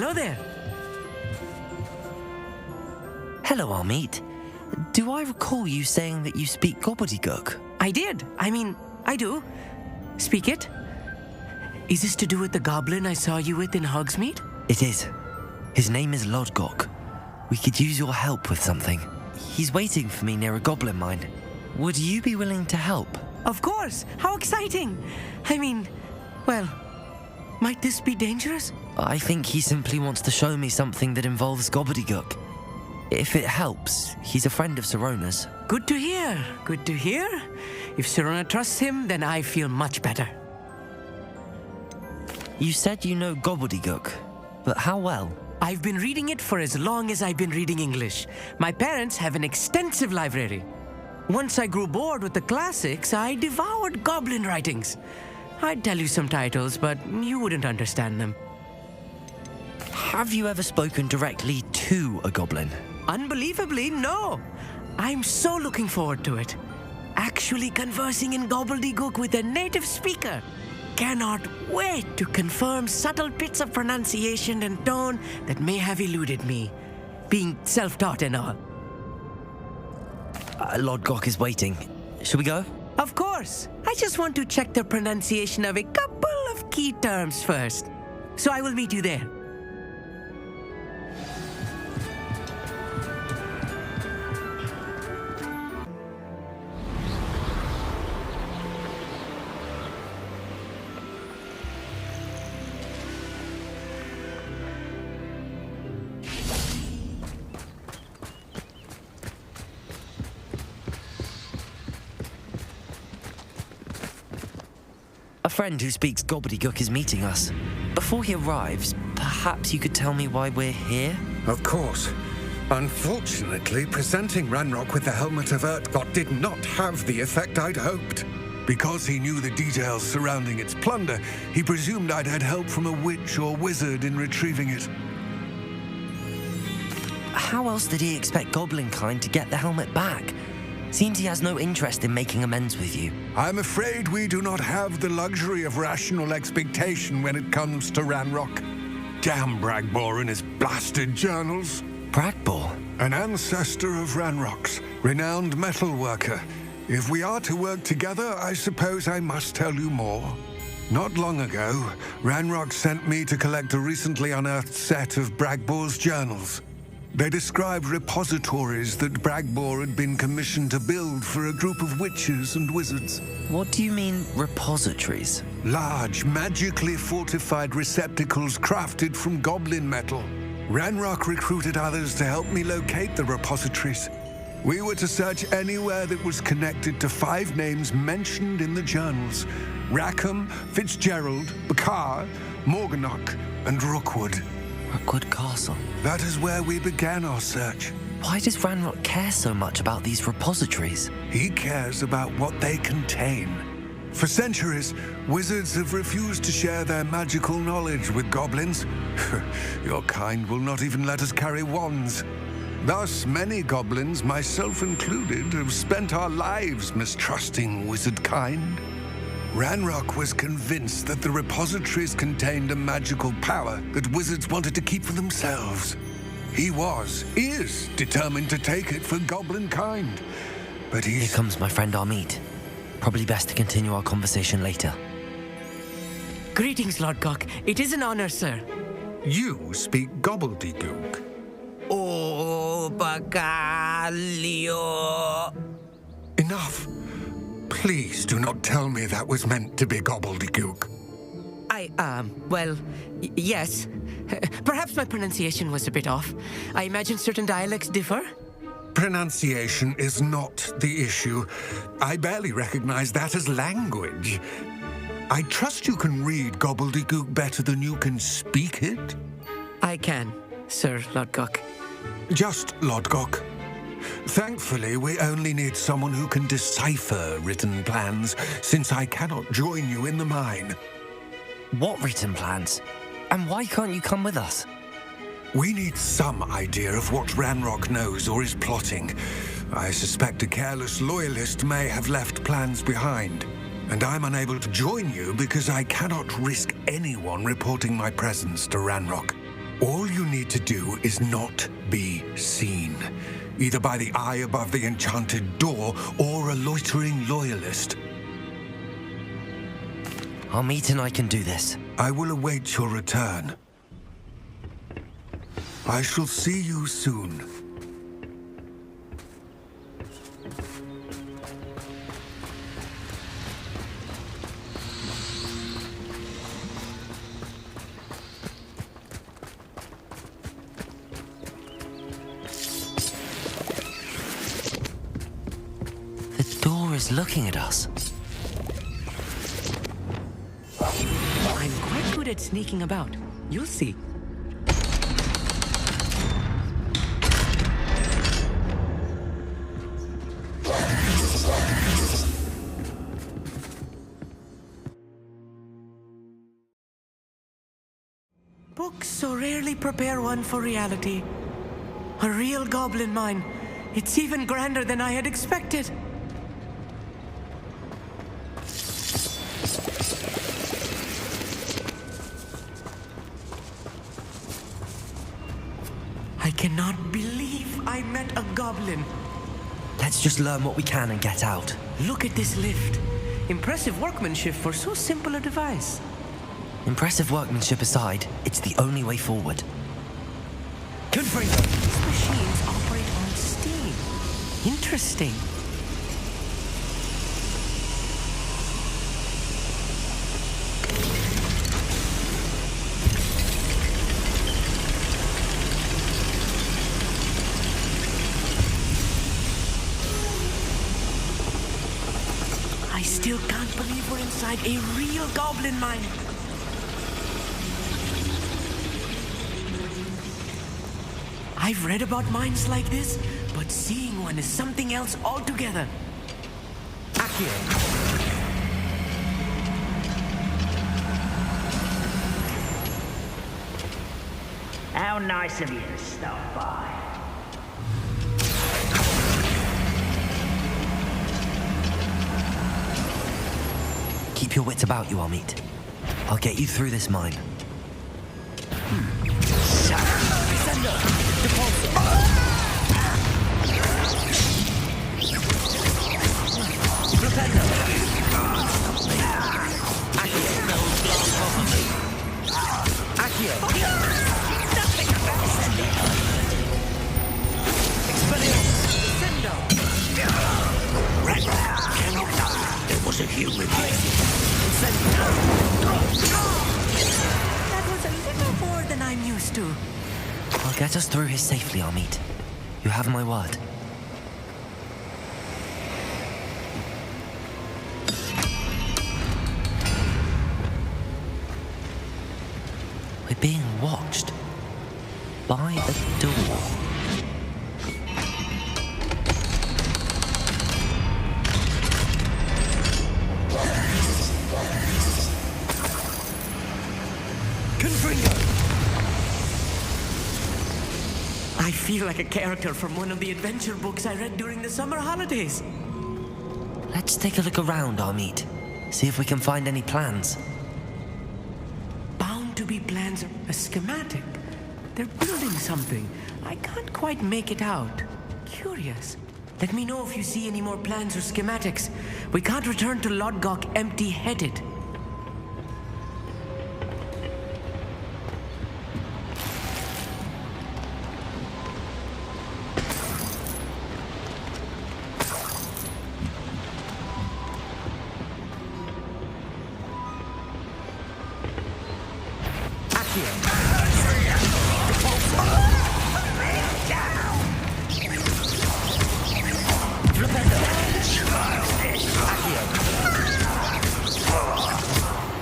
Hello there. Hello, Amit. Do I recall you saying that you speak Gobbledegook? I did. I do. Speak it. Is this to do with the goblin I saw you with in Hogsmeade? It is. His name is Lodgok. We could use your help with something. He's waiting for me near a goblin mine. Would you be willing to help? Of course. How exciting. Well, might this be dangerous? I think he simply wants to show me something that involves Gobbledegook. If it helps, he's a friend of Sirona's. Good to hear. Good to hear. If Sirona trusts him, then I feel much better. You said you know Gobbledegook, but how well? I've been reading it for as long as I've been reading English. My parents have an extensive library. Once I grew bored with the classics, I devoured goblin writings. I'd tell you some titles, but you wouldn't understand them. Have you ever spoken directly to a goblin? Unbelievably, no. I'm so looking forward to it. Actually conversing in Gobbledegook with a native speaker. Cannot wait to confirm subtle bits of pronunciation and tone that may have eluded me, being self-taught and all. Lodgok is waiting. Shall we go? Of course. I just want to check the pronunciation of a couple of key terms first. So I will meet you there. A friend who speaks Gobbledegook is meeting us. Before he arrives, perhaps you could tell me why we're here? Of course. Unfortunately, presenting Ranrock with the Helmet of Urtkot did not have the effect I'd hoped. Because he knew the details surrounding its plunder, he presumed I'd had help from a witch or wizard in retrieving it. How else did he expect Goblinkind to get the helmet back? Seems he has no interest in making amends with you. I'm afraid we do not have the luxury of rational expectation when it comes to Ranrock. Damn Bragbor and his blasted journals. Bragbor? An ancestor of Ranrock's, renowned metal worker. If we are to work together, I suppose I must tell you more. Not long ago, Ranrock sent me to collect a recently unearthed set of Bragbor's journals. They described repositories that Bragbor had been commissioned to build for a group of witches and wizards. What do you mean, repositories? Large, magically fortified receptacles crafted from goblin metal. Ranrock recruited others to help me locate the repositories. We were to search anywhere that was connected to 5 names mentioned in the journals: Rackham, Fitzgerald, Bakar, Morganach, and Rookwood. Rookwood Castle. That is where we began our search. Why does Ranrock care so much about these repositories? He cares about what they contain. For centuries, wizards have refused to share their magical knowledge with goblins. Your kind will not even let us carry wands. Thus, many goblins, myself included, have spent our lives mistrusting wizard kind. Ranrock was convinced that the repositories contained a magical power that wizards wanted to keep for themselves. He is determined to take it for goblin kind. But Here comes my friend Amit. Probably best to continue our conversation later. Greetings, Lodgok. It is an honor, sir. You speak Gobbledegook. Oh, Bagalio. Enough. Please do not tell me that was meant to be Gobbledegook. Yes. Perhaps my pronunciation was a bit off. I imagine certain dialects differ. Pronunciation is not the issue. I barely recognize that as language. I trust you can read Gobbledegook better than you can speak it. I can, Sir Lodgok. Just Lodgok. Thankfully, we only need someone who can decipher written plans, since I cannot join you in the mine. What written plans? And why can't you come with us? We need some idea of what Ranrock knows or is plotting. I suspect a careless loyalist may have left plans behind. And I'm unable to join you because I cannot risk anyone reporting my presence to Ranrock. All you need to do is not be seen, either by the eye above the enchanted door or a loitering loyalist. Our meet and I can do this. I will await your return. I shall see you soon. The door is looking at us. I'm quite good at sneaking about. You'll see. Books so rarely prepare one for reality. A real goblin mine. It's even grander than I had expected. I cannot believe I met a goblin. Let's just learn what we can and get out. Look at this lift. Impressive workmanship for so simple a device. Impressive workmanship aside, it's the only way forward. Confirmed. These machines operate on steam. Interesting. I still can't believe we're inside a real goblin mine. I've read about mines like this, but seeing one is something else altogether. Accio. How nice of you to stop by. Keep your wits about you, Amit. I'll get you through this mine. There was a human. That was a little more than I'm used to. I'll get us through here safely, Amit. You have my word. We're being watched. By a door. I feel like a character from one of the adventure books I read during the summer holidays. Let's take a look around, Amit. See if we can find any plans. Bound to be plans, a schematic. They're building something. I can't quite make it out. Curious. Let me know if you see any more plans or schematics. We can't return to Lodgok empty-headed.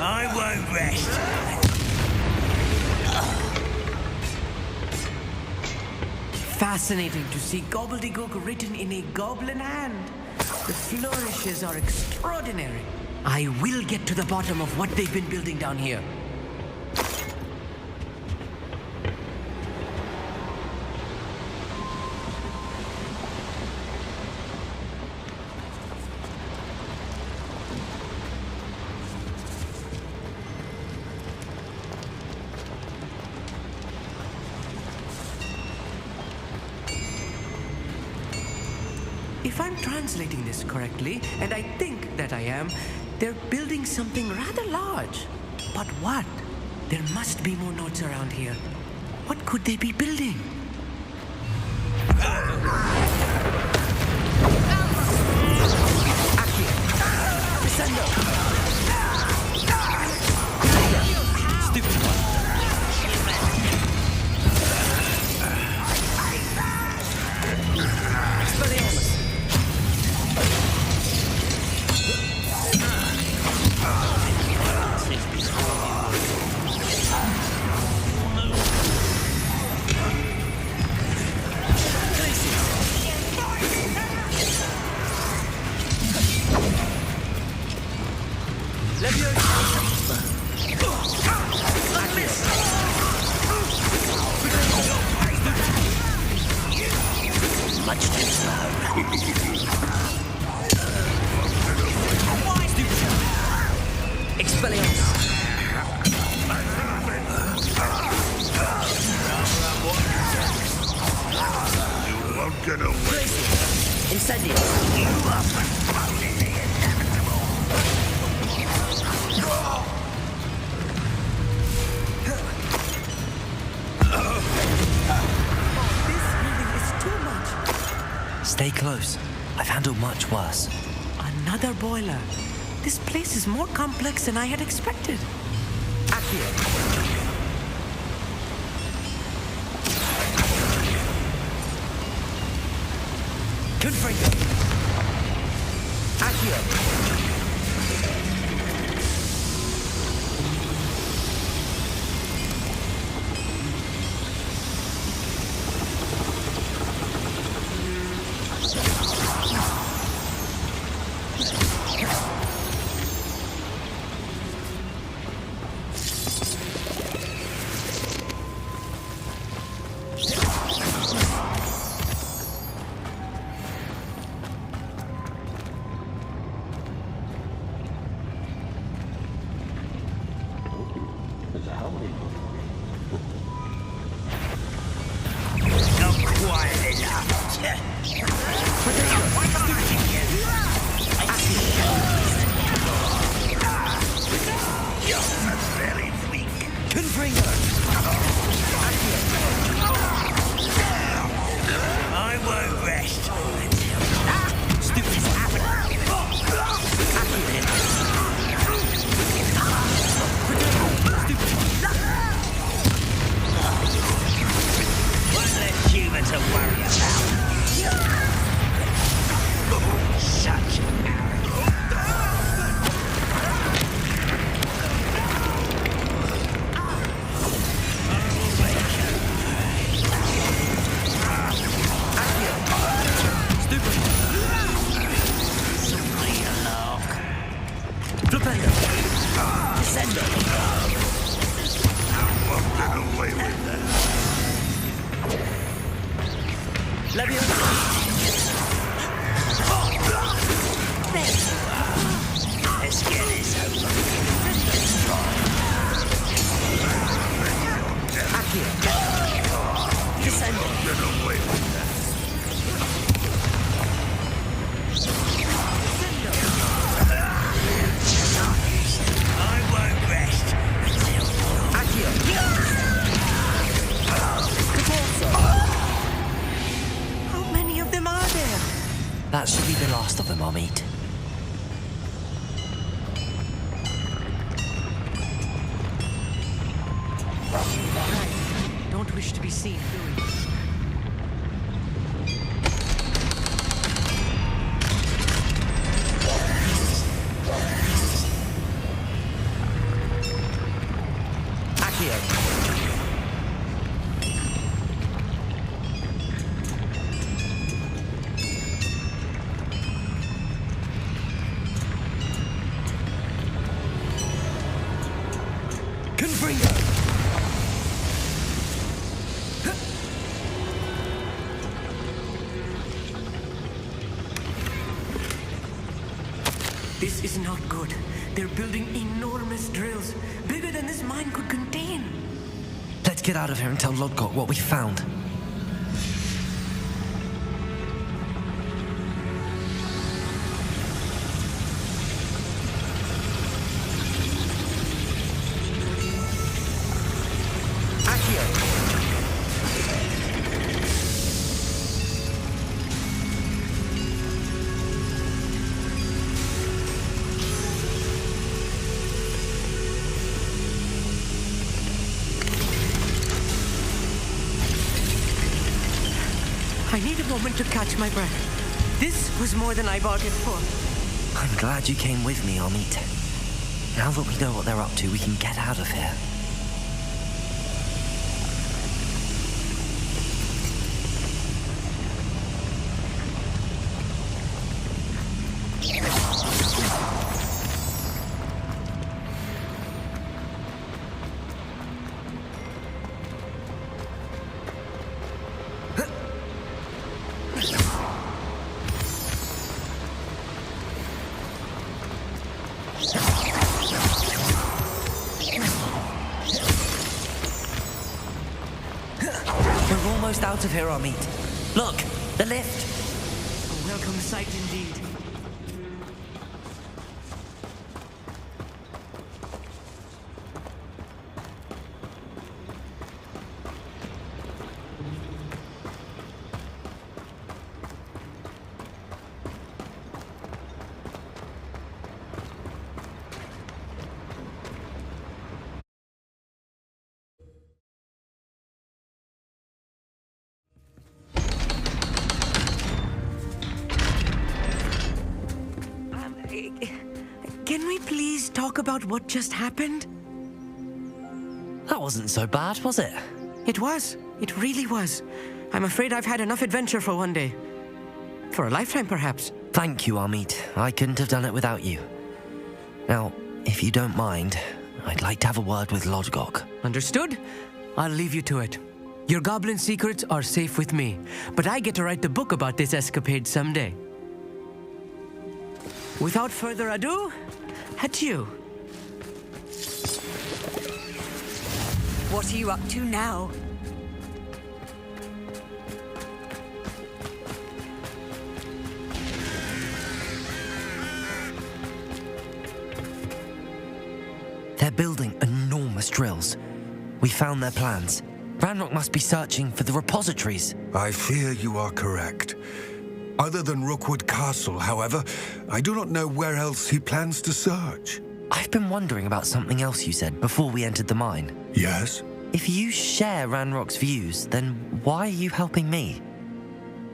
I won't rest. Fascinating to see Gobbledegook written in a goblin hand. The flourishes are extraordinary. I will get to the bottom of what they've been building down here. If I'm translating this correctly, and I think that I am, they're building something rather large. But what? There must be more notes around here. What could they be building? Stay close. I've handled much worse. Another boiler. This place is more complex than I had expected. Accio. Confringo. Accio. That should be the last of them I'll meet. Right. Don't wish to be seen doing this. This is not good. They're building enormous drills, bigger than this mine could contain. Let's get out of here and tell Lodgok what we found. need a moment to catch my breath. This was more than I bargained for. I'm glad you came with me, Amit. Now that we know what they're up to, we can get out of here. We're almost out of here, Amit. Look, the lift. A welcome sight indeed. Can we please talk about what just happened? That wasn't so bad, was it? It was. It really was. I'm afraid I've had enough adventure for one day. For a lifetime, perhaps. Thank you, Amit. I couldn't have done it without you. Now, if you don't mind, I'd like to have a word with Lodgok. Understood? I'll leave you to it. Your goblin secrets are safe with me, but I get to write the book about this escapade someday. Without further ado, adieu. What are you up to now? They're building enormous drills. We found their plans. Ranrock must be searching for the repositories. I fear you are correct. Other than Rookwood Castle, however, I do not know where else he plans to search. I've been wondering about something else you said before we entered the mine. Yes? If you share Ranrock's views, then why are you helping me?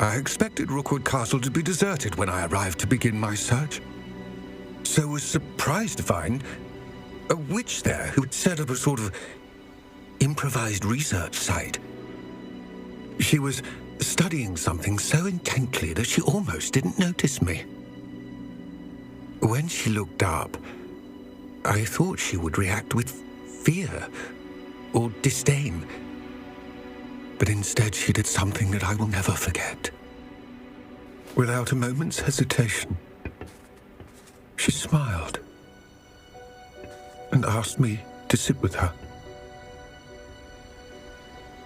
I expected Rookwood Castle to be deserted when I arrived to begin my search. So was surprised to find a witch there who had set up a sort of improvised research site. She was studying something so intently that she almost didn't notice me. When she looked up, I thought she would react with fear or disdain. But instead she did something that I will never forget. Without a moment's hesitation, she smiled and asked me to sit with her.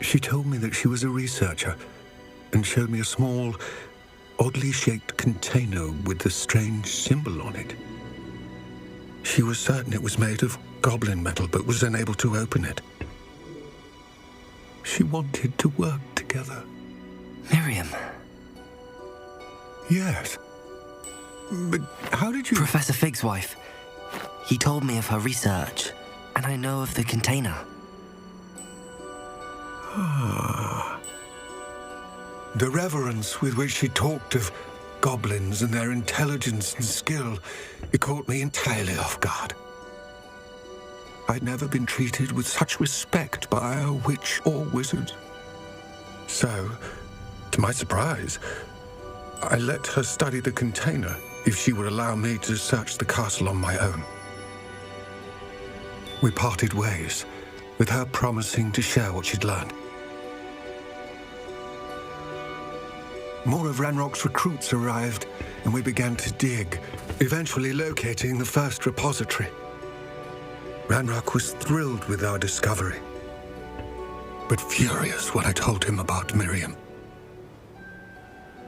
She told me that she was a researcher and showed me a small, oddly shaped container with a strange symbol on it. She was certain it was made of goblin metal, but was unable to open it. She wanted to work together. Miriam. Yes. But how did you... Professor Fig's wife. He told me of her research, and I know of the container. Ah. The reverence with which she talked of goblins and their intelligence and skill, it caught me entirely off guard. I'd never been treated with such respect by a witch or wizard. So, to my surprise, I let her study the container if she would allow me to search the castle on my own. We parted ways, with her promising to share what she'd learned. More of Ranrock's recruits arrived, and we began to dig, eventually locating the first repository. Ranrock was thrilled with our discovery, but furious when I told him about Miriam.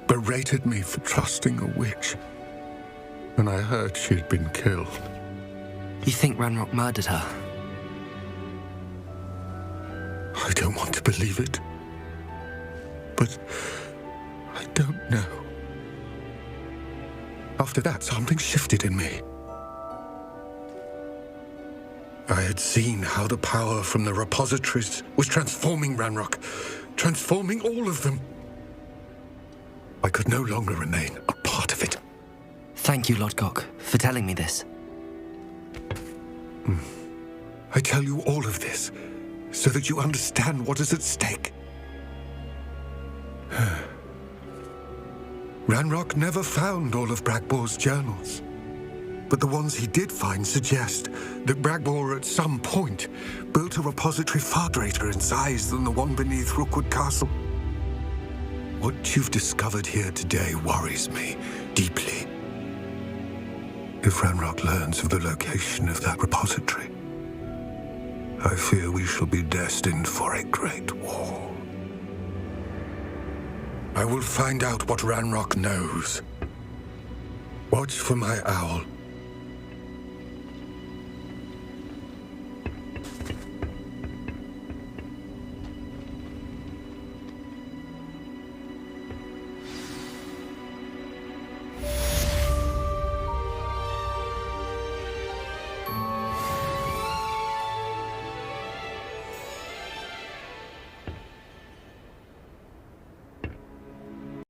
Berated me for trusting a witch, and I heard she had been killed. You think Ranrock murdered her? I don't want to believe it, but I don't know. After that, something shifted in me. I had seen how the power from the repositories was transforming Ranrock, transforming all of them. I could no longer remain a part of it. Thank you, Lodgok, for telling me this. I tell you all of this so that you understand what is at stake. Ranrock never found all of Bragbor's journals, but the ones he did find suggest that Bragbor at some point built a repository far greater in size than the one beneath Rookwood Castle. What you've discovered here today worries me deeply. If Ranrock learns of the location of that repository, I fear we shall be destined for a great war. I will find out what Ranrock knows. Watch for my owl.